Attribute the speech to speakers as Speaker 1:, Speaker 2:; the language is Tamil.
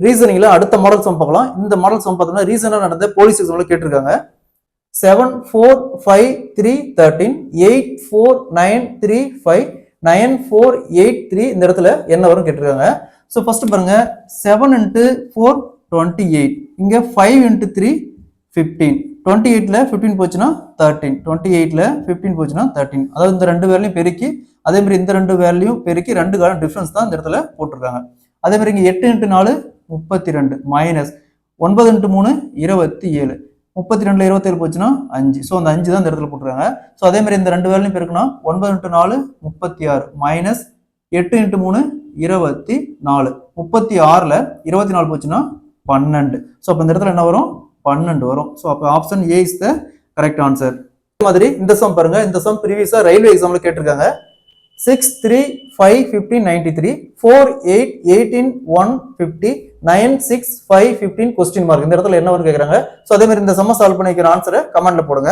Speaker 1: ரீசனிங்ல அடுத்த மாடல் சம் பார்க்கலாம். இந்த மாடல் சம் பார்த்தோம்னா ரீசனா நடந்த போலீஸ் எக்ஸாம்ல கேட்டிருக்காங்க. 7 4 5 3 13 8 4 9 3 5 9 4 8 3 இந்த இடத்துல என்ன வரும் கேட்டிருக்காங்க. ஸோ ஃபர்ஸ்ட் பாருங்க 7 into 4 28, இங்க 5 into 3 15, 28ல 15 போச்சுன்னா 13, 28ல 15 போச்சுன்னா 13. அதாவது இந்த ரெண்டு வேலையும் பெருக்கி அதே மாதிரி இந்த ரெண்டு வேலையும் பெருக்கி ரெண்டு காலம் டிஃபரன்ஸ் தான் இந்த இடத்துல போட்டிருக்காங்க. அதே மாதிரி இங்க 8 into 4 32 மைனஸ் 9 into 3 27, 32ல 27 போச்சுன்னா 5. ஸோ அந்த 5 தான் இந்த இடத்துல போட்டிருக்காங்க. ஸோ அதே மாதிரி இந்த ரெண்டு வேலையும் பெருக்குனா 9 into 4 36 மைனஸ் 8 into 3 24, 36ல 24 போச்சுன்னா 12. ஸோ அப்போ இந்த இடத்துல என்ன வரும்? 12 வரும். ஸோ அப்போ option A is the correct answer. அதே மாதிரி இந்த சம் பாருங்க. இந்த சம் ப்ரீவியஸா ரயில்வே எக்ஸாம்ல கேட்டிருக்காங்க. 6 3 5 15 93 4 8 18 1 50 9 6 5 15 கொஸ்டின் மார்க். இந்த இடத்துல என்ன வரும் கேட்கறாங்க. ஸோ அதே மாதிரி இந்த சம்ம சால்வ் பண்ணி வைக்கிற ஆன்சரை கமெண்ட்ல போடுங்க.